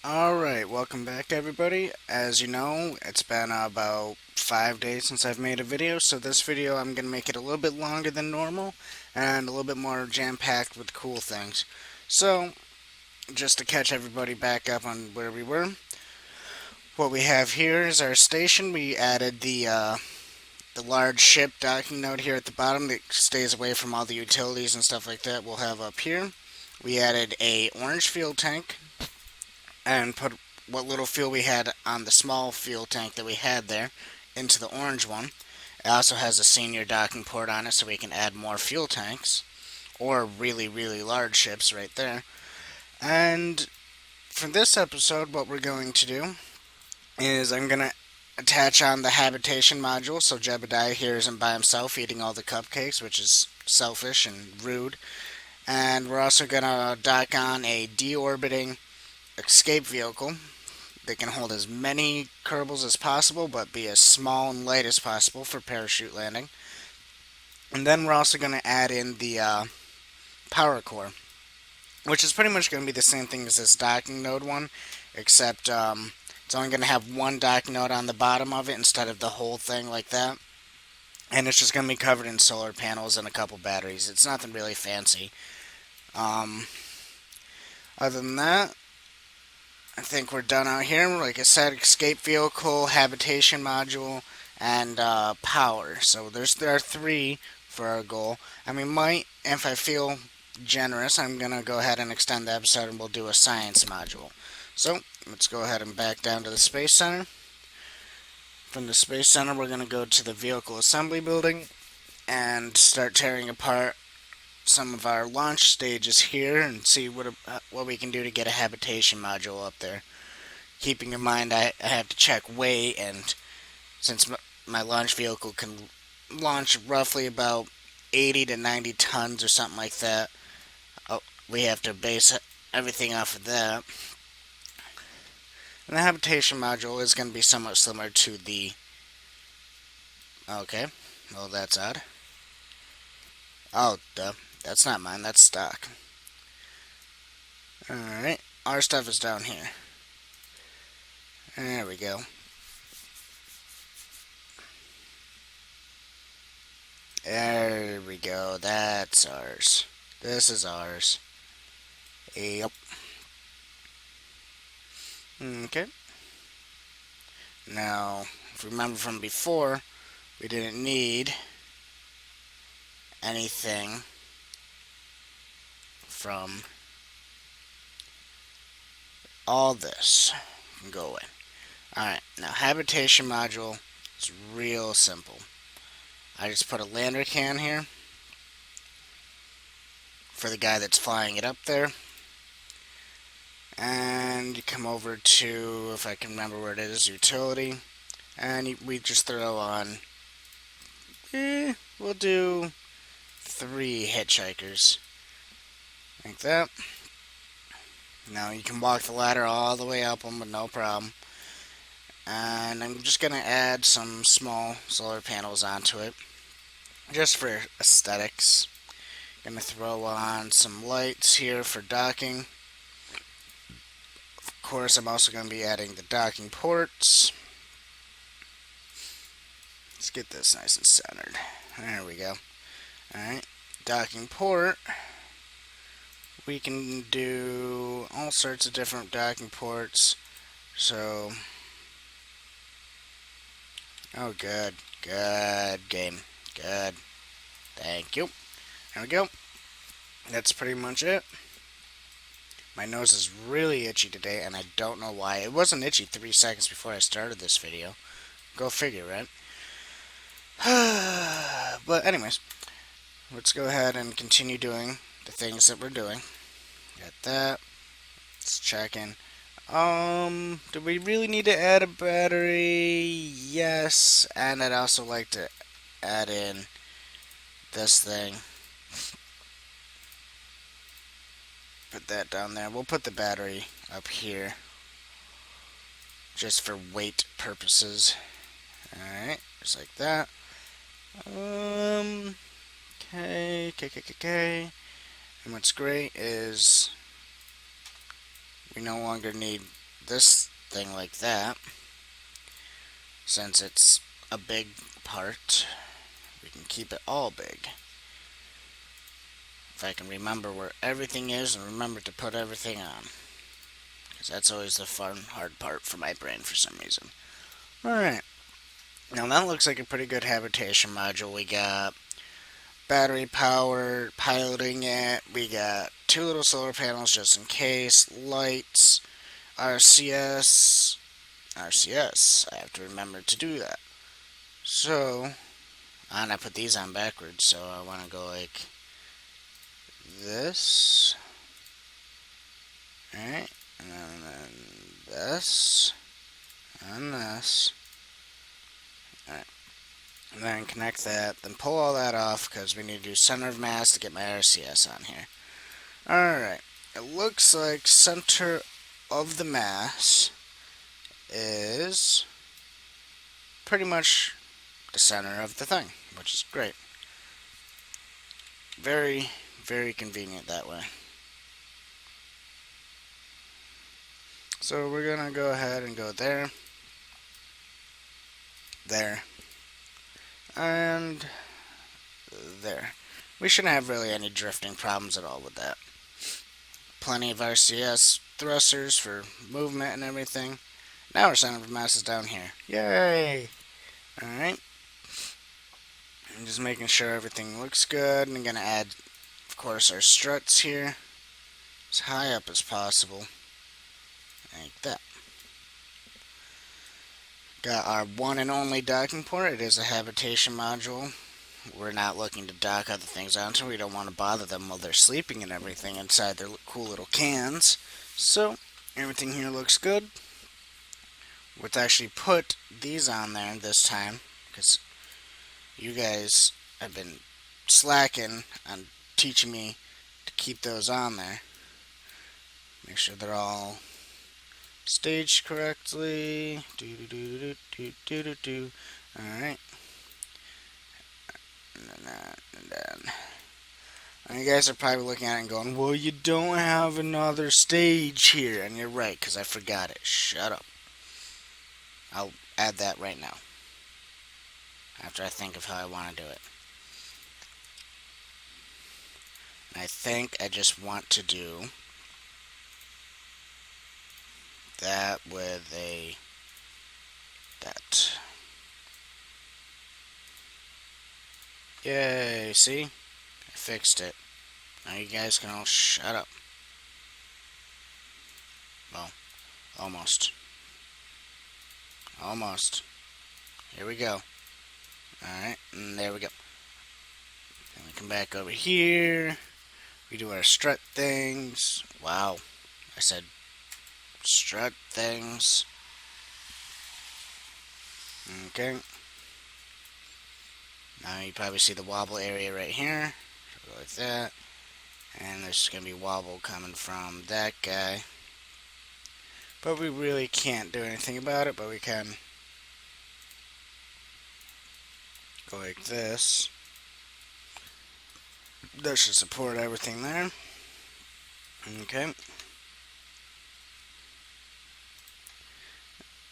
Alright, welcome back everybody. As you know, it's been about 5 days since I've made a video, so this video I'm going to make it a little bit longer than normal and a little bit more jam-packed with cool things. So, just to catch everybody back up on where we were, what we have here is our station. We added the large ship docking node here at the bottom that stays away from all the utilities and stuff like that we'll have up here. We added a orange fuel tank and put what little fuel we had on the small fuel tank that we had there into the orange one. It also has a senior docking port on it so we can add more fuel tanks or really, really large ships right there. And for this episode, what we're going to do is I'm going to attach on the habitation module so Jebediah here isn't by himself eating all the cupcakes, which is selfish and rude. And we're also going to dock on a deorbiting escape vehicle that can hold as many Kerbals as possible, but be as small and light as possible for parachute landing. And then we're also going to add in the power core, which is pretty much going to be the same thing as this docking node one, except it's only going to have one docking node on the bottom of it instead of the whole thing like that. And it's just going to be covered in solar panels and a couple batteries. It's nothing really fancy. Um, Other than that, I think we're done out here. Like I said, escape vehicle, habitation module, and power. So there are three for our goal. And we might, if I feel generous, I'm going to go ahead and extend the episode and we'll do a science module. So let's go ahead and back down to the Space Center. From the Space Center, we're going to go to the Vehicle Assembly Building and start tearing apart some of our launch stages here and see what we can do to get a habitation module up there. Keeping in mind I have to check weight, and since my launch vehicle can launch roughly about 80 to 90 tons or something like that, we have to base everything off of that. And the habitation module is going to be somewhat similar to the... Okay, well that's odd. Oh, duh. That's not mine, that's stock. Alright, our stuff is down here. There we go. There we go, that's ours. This is ours. Yep. Okay. Now, if you remember from before, we didn't need anything from all this. Go away. Alright, now habitation module is real simple. I just put a lander can here for the guy that's flying it up there. And you come over to, if I can remember where it is, utility. And we just throw on, we'll do 3 hitchhikers. Like that. Now you can walk the ladder all the way up them with no problem. And I'm just going to add some small solar panels onto it, just for aesthetics. Going to throw on some lights here for docking. Of course, I'm also going to be adding the docking ports. Let's get this nice and centered. There we go. Alright, docking port. We can do all sorts of different docking ports. So, oh good, good game, good. Thank you. There we go. That's pretty much it. My nose is really itchy today, and I don't know why. It wasn't itchy 3 seconds before I started this video. Go figure, right? But anyways, let's go ahead and continue doing the things that we're doing. Got that. Let's check in. Do we really need to add a battery? Yes, and I'd also like to add in this thing. Put that down there. We'll put the battery up here, just for weight purposes. Alright, just like that. Okay. And what's great is we no longer need this thing like that, since it's a big part, we can keep it all big. If I can remember where everything is and remember to put everything on. Because that's always the fun, hard part for my brain for some reason. Alright. Now that looks like a pretty good habitation module. We got battery power, piloting it. We got 2 little solar panels just in case. Lights. RCS. RCS. I have to remember to do that. So, and I put these on backwards, so I want to go like this. Alright. And then this. And this. Alright. And then connect that. Then pull all that off because we need to do center of mass to get my RCS on here. Alright. It looks like center of the mass is pretty much the center of the thing, which is great. Very, very convenient that way. So we're going to go ahead and go there, there, and there. We shouldn't have really any drifting problems at all with that. Plenty of RCS thrusters for movement and everything. Now our center of mass is down here. Yay! Alright. I'm just making sure everything looks good. And I'm going to add, of course, our struts here as high up as possible. Like that. Got our one and only docking port. It is a habitation module. We're not looking to dock other things onto. We don't want to bother them while they're sleeping and everything inside their cool little cans. So, everything here looks good. Let's actually put these on there this time, because you guys have been slacking on teaching me to keep those on there. Make sure they're all staged correctly. Alright. And then you guys are probably looking at it and going, well, you don't have another stage here. And you're right, because I forgot it. Shut up. I'll add that right now, after I think of how I want to do it. And I think I just want to do that with that. Yay, see? I fixed it. Now you guys can all shut up. Well, almost. Almost. Here we go. Alright, and there we go. Then we come back over here. We do our strut things. Wow. I said strut things. Okay. Now you probably see the wobble area right here. Go like that. And there's going to be wobble coming from that guy. But we really can't do anything about it, but we can go like this. That should support everything there. Okay.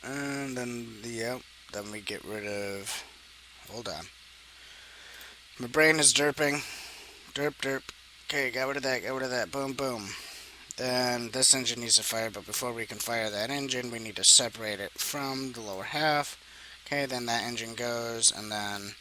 And then, yep, then we get rid of, hold on. My brain is derping. Derp, derp. Okay, got rid of that, boom, boom. Then this engine needs to fire, but before we can fire that engine, we need to separate it from the lower half. Okay, then that engine goes, and then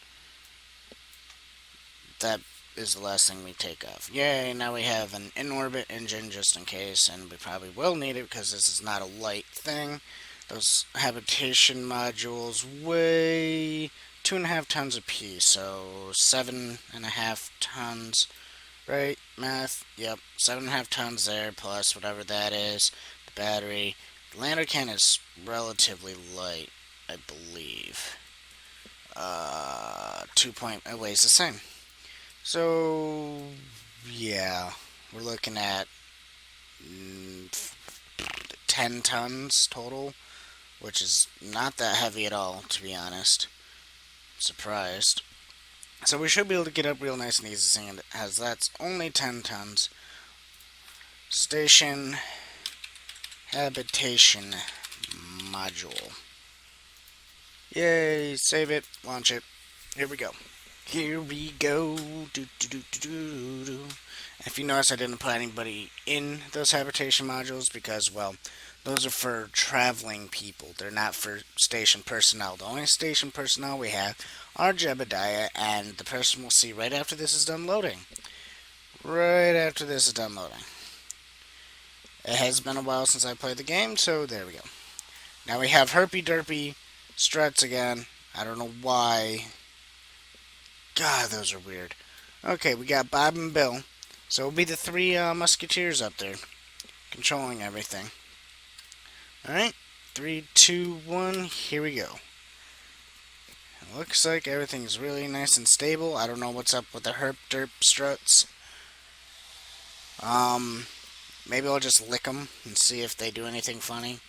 that is the last thing we take off. Yay, now we have an in-orbit engine just in case, and we probably will need it because this is not a light thing. Those habitation modules weigh 2.5 tons apiece, so 7.5 tons, right? Math? Yep, 7.5 tons there, plus whatever that is. The battery. The lander can is relatively light, I believe. It weighs the same. So, yeah, we're looking at 10 tons total, which is not that heavy at all, to be honest. Surprised. So we should be able to get up real nice and easy, seeing that's only 10 tons. Station habitation module. Yay, save it, launch it. Here we go. Here we go. Do, do, do, do, do, do. If you notice, I didn't put anybody in those habitation modules because, well, those are for traveling people. They're not for station personnel. The only station personnel we have are Jebediah and the person we'll see right after this is done loading. Right after this is done loading. It has been a while since I played the game, so there we go. Now we have Herpy Derpy Struts again. I don't know why. God, those are weird. Okay, we got Bob and Bill. So it'll be the three musketeers up there, controlling everything. Alright, 3, 2, 1, here we go. It looks like everything's really nice and stable. I don't know what's up with the Herp Derp Struts. Maybe I'll just lick them and see if they do anything funny.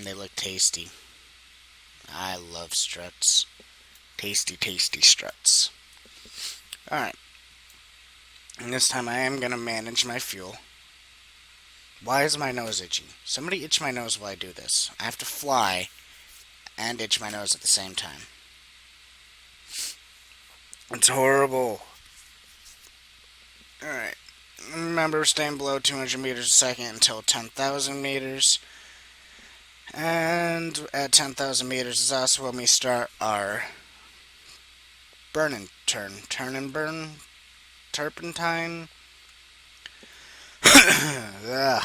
They look tasty. I love struts. Tasty, tasty struts. Alright. And this time I am going to manage my fuel. Why is my nose itchy? Somebody itch my nose while I do this. I have to fly and itch my nose at the same time. It's horrible. Alright. Remember, staying below 200 meters a second until 10,000 meters. And at 10,000 meters is also when we start our burn and turn. Turn and burn? Turpentine? Ugh.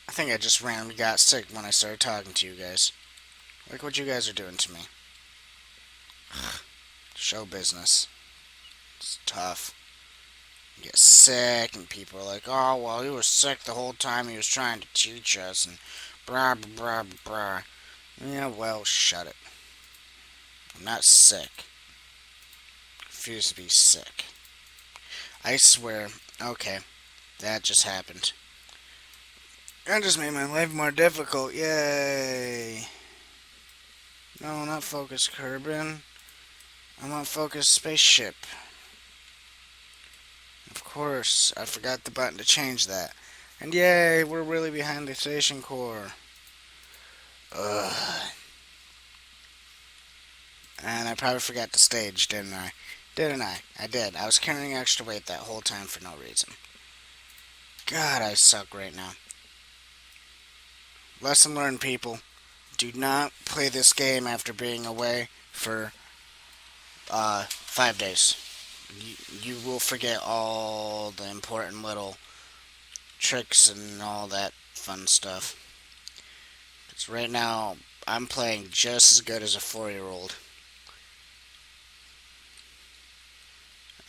I think I just randomly got sick when I started talking to you guys. Look what you guys are doing to me. Show business. It's tough. You get sick and people are like, oh, well, he was sick the whole time he was trying to teach us and blah, blah, blah, blah. Yeah, well, shut it. I'm not sick. I refuse to be sick. I swear. Okay. That just happened. That just made my life more difficult. Yay. No, not focus Kerbin. I'm on focus spaceship. Of course, I forgot the button to change that. And yay, we're really behind the station core. Ugh. And I probably forgot the stage, didn't I? Didn't I? I did. I was carrying extra weight that whole time for no reason. God, I suck right now. Lesson learned, people. Do not play this game after being away for 5 days. You will forget all the important little tricks and all that fun stuff. Because right now, I'm playing just as good as a 4-year-old.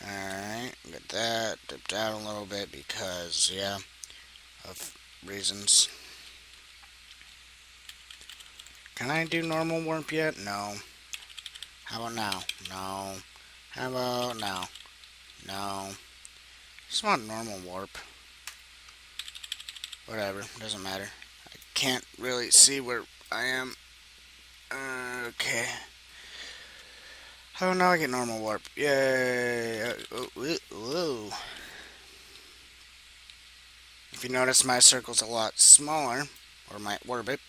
Alright, get that. Dip down a little bit because, yeah, of reasons. Can I do normal warp yet? No. How about now? No. How about now? No. Just want normal warp. Whatever, doesn't matter. I can't really see where I am. Okay. Oh, now I get normal warp. Yay! Whoa. If you notice, my circle's a lot smaller, or my orbit.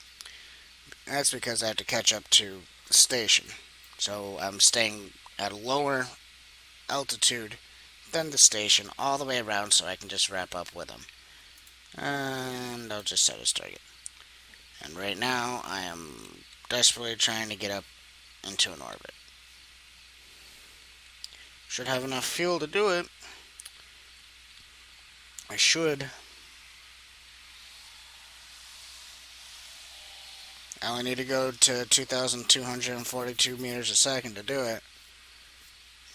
That's because I have to catch up to the station. So I'm staying at a lower altitude than the station all the way around so I can just wrap up with them. And I'll just set a target. And right now, I am desperately trying to get up into an orbit. Should have enough fuel to do it. I should. I only need to go to 2,242 meters a second to do it.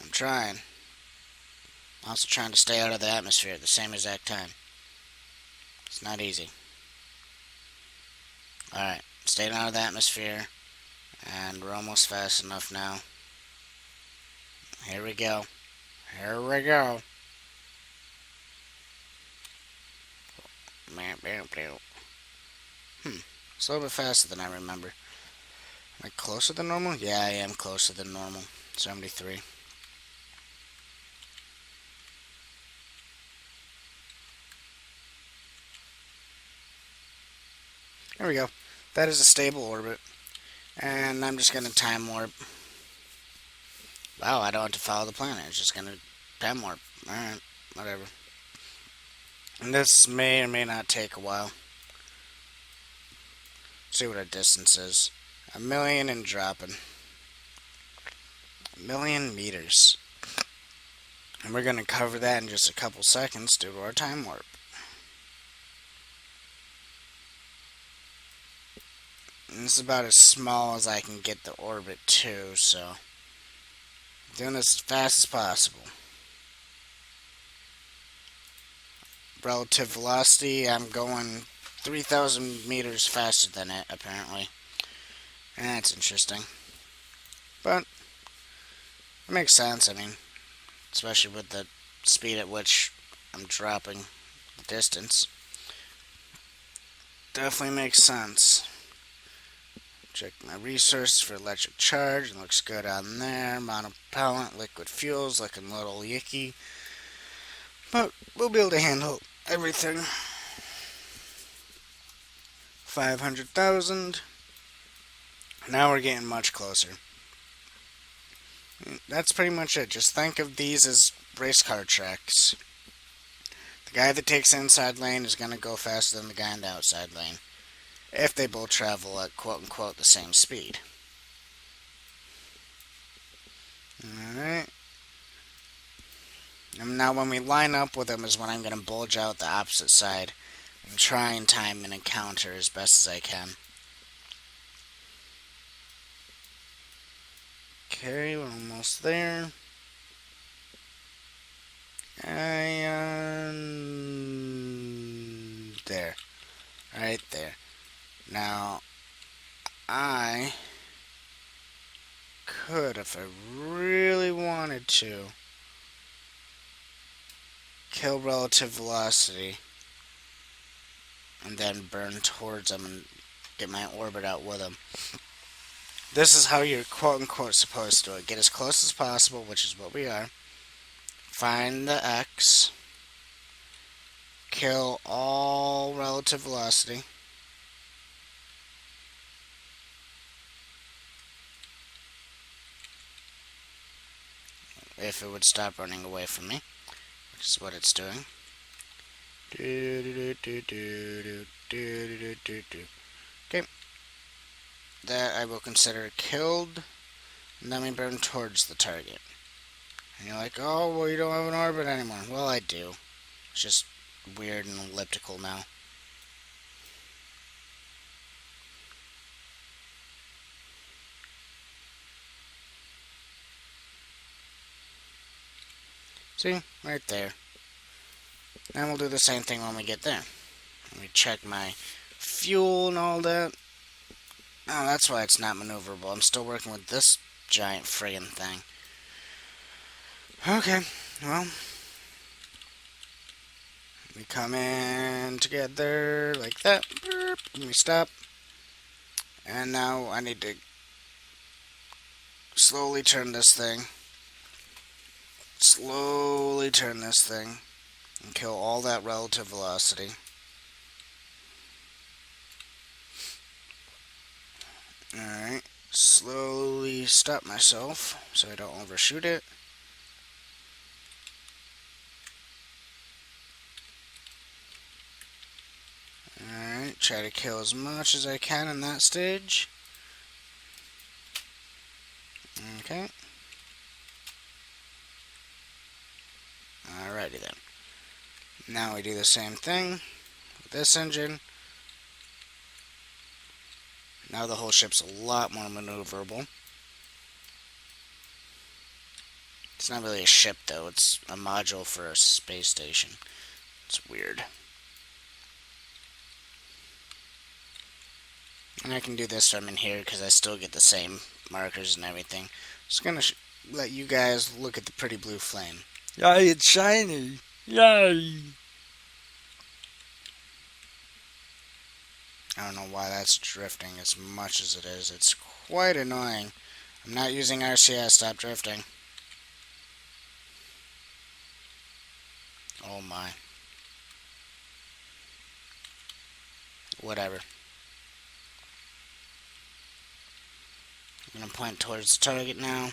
I'm trying. I'm also trying to stay out of the atmosphere at the same exact time. It's not easy. Alright, staying out of the atmosphere. And we're almost fast enough now. Here we go. Here we go. It's a little bit faster than I remember. Am I closer than normal? Yeah, I am closer than normal. 73. There we go. That is a stable orbit. And I'm just going to time warp. Wow, I don't have to follow the planet. It's just going to time warp. Alright, whatever. And this may or may not take a while. See what our distance is. 1,000,000 and dropping. 1,000,000 meters. And we're going to cover that in just a couple seconds due to our time warp. And this is about as small as I can get the orbit to, so doing this as fast as possible. Relative velocity, I'm going 3,000 meters faster than it, apparently. And that's interesting. But it makes sense, I mean, especially with the speed at which I'm dropping the distance. Definitely makes sense. Check my resources for electric charge. It looks good on there. Monopropellant, liquid fuels, looking a little yicky. But we'll be able to handle everything. 500,000. Now we're getting much closer. That's pretty much it. Just think of these as race car tracks. The guy that takes the inside lane is going to go faster than the guy in the outside lane, if they both travel at quote-unquote the same speed. Alright. And now when we line up with them is when I'm going to bulge out the opposite side and try and time an encounter as best as I can. Okay, we're almost there. And there. Right there. Now, I could, if I really wanted to, kill relative velocity and then burn towards them and get my orbit out with them. This is how you're quote-unquote supposed to do it. Get as close as possible, which is what we are. Find the X. Kill all relative velocity. If it would stop running away from me, which is what it's doing. Okay. That I will consider killed. And then we burn towards the target. And you're like, oh, well, you don't have an orbit anymore. Well, I do. It's just weird and elliptical now. See? Right there. And we'll do the same thing when we get there. Let me check my fuel and all that. Oh, that's why it's not maneuverable. I'm still working with this giant friggin' thing. Okay, well. We come in together like that. And we stop. And now I need to slowly turn this thing. Slowly turn this thing. And kill all that relative velocity. Alright. Slowly stop myself so I don't overshoot it. Alright, try to kill as much as I can in that stage. Okay. Alrighty then. Now we do the same thing with this engine. Now the whole ship's a lot more maneuverable. It's not really a ship though, it's a module for a space station. It's weird. And I can do this from in here because I still get the same markers and everything. Just gonna let you guys look at the pretty blue flame. Yay, it's shiny. Yay. I don't know why that's drifting as much as it is. It's quite annoying. I'm not using RCS. Stop drifting. Oh my. Whatever. I'm going to point towards the target now.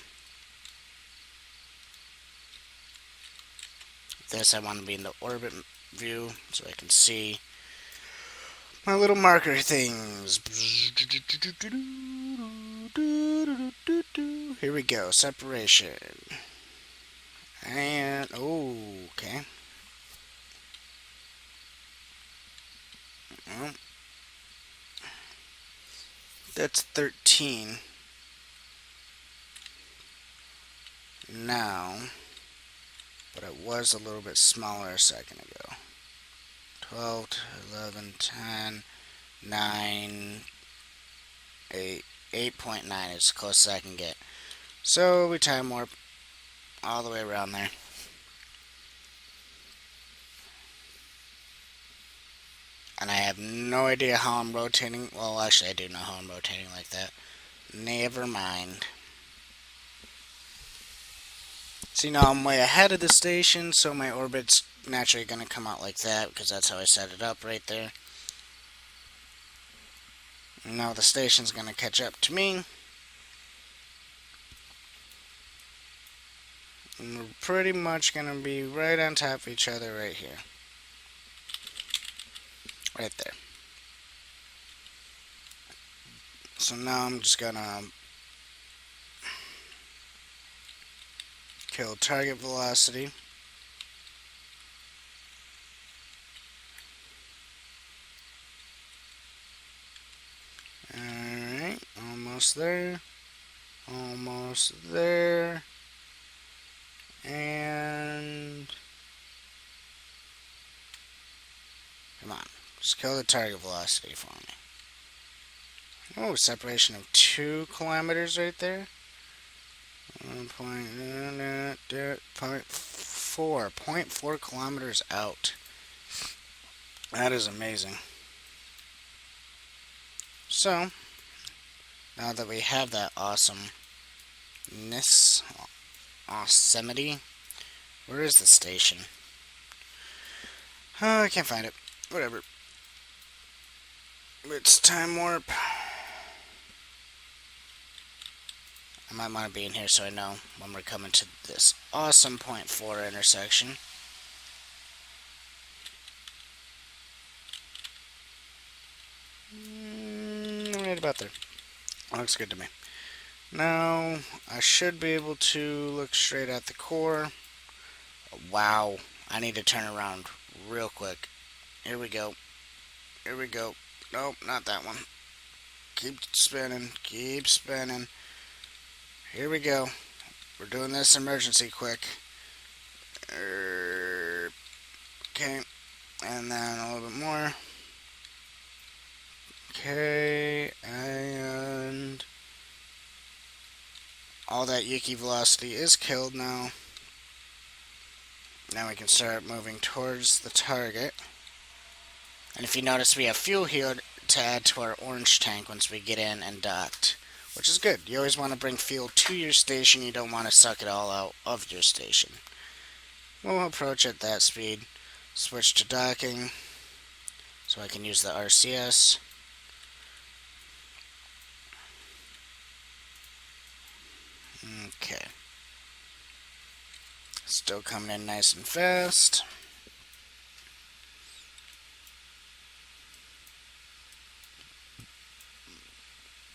This I want to be in the orbit view so I can see my little marker things. Here we go, separation. And, oh, okay. Well, that's 13. Now, but it was a little bit smaller a second ago. 12, 11, 10, 9, 8, 8.9 is as close as I can get. So we time warp all the way around there. And I have no idea how I'm rotating. Well, actually, I do know how I'm rotating like that. Never mind. See, now I'm way ahead of the station, so my orbit's naturally going to come out like that, because that's how I set it up right there. Now the station's going to catch up to me. And we're pretty much going to be right on top of each other right here. Right there. So now I'm just going to kill target velocity. Alright, almost there. Almost there. And come on, just kill the target velocity for me. Oh, separation of 2 kilometers right there. 0.4 kilometers out. That is amazing. So, now that we have that awesomeness, awesomity, where is the station? Oh, I can't find it. Whatever. It's time warp. I might want to be in here so I know when we're coming to this awesome point 4 intersection. Right about there. Looks good to me. Now, I should be able to look straight at the core. Wow, I need to turn around real quick. Here we go. Here we go. Nope, not that one. Keep spinning. Keep spinning. Here we go. We're doing this emergency quick. Okay. And then a little bit more. Okay. And all that yucky velocity is killed now. Now we can start moving towards the target. And if you notice, we have fuel here to add to our orange tank once we get in and docked, which is good. You always want to bring fuel to your station. You don't want to suck it all out of your station. We'll approach at that speed. Switch to docking so I can use the RCS. Okay. Still coming in nice and fast.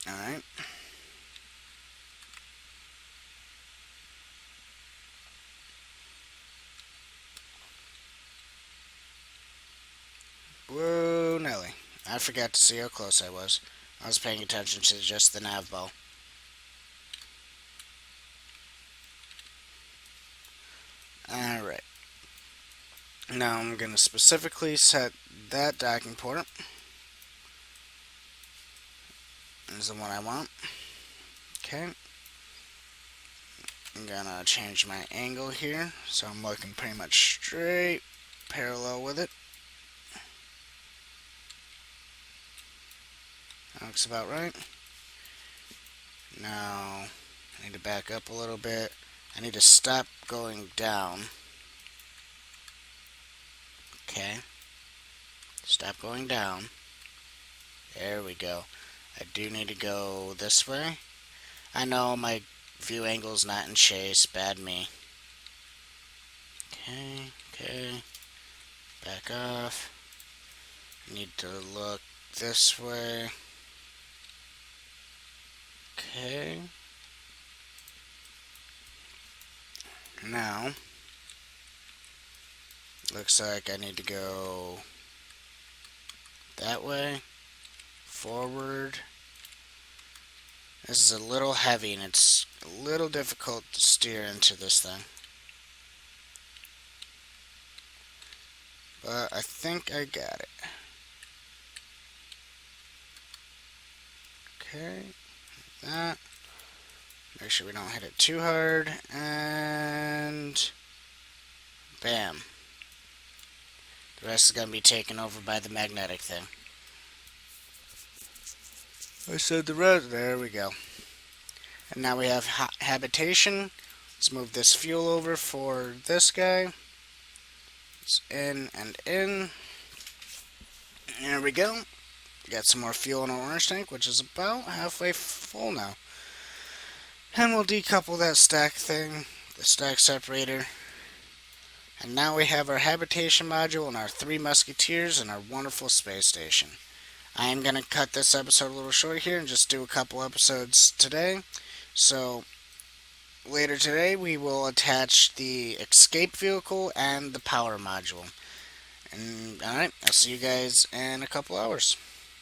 Alright. Whoa, Nelly. I forgot to see how close I was. I was paying attention to just the nav ball. Alright. Now I'm going to specifically set that docking port. Is the one I want. Okay. I'm gonna change my angle here so I'm looking pretty much straight parallel with it. That looks about right. Now I need to back up a little bit. I need to stop going down. Okay. Stop going down. There we go. I do need to go this way. I know my view angle's not in chase. Bad me. Okay, okay. Back off. Need to look this way. Okay. Now, looks like I need to go that way. Forward. This is a little heavy and it's a little difficult to steer into this thing. But I think I got it. Okay. That. Make sure we don't hit it too hard. And bam. The rest is going to be taken over by the magnetic thing. I said the rest. There we go. And now we have habitation. Let's move this fuel over for this guy. It's in and in. There we go. Got some more fuel in our orange tank, which is about halfway full now. And we'll decouple that stack thing, the stack separator. And now we have our habitation module and our 3 musketeers and our wonderful space station. I am going to cut this episode a little short here and just do a couple episodes today. So later today we will attach the escape vehicle and the power module. And alright, I'll see you guys in a couple hours.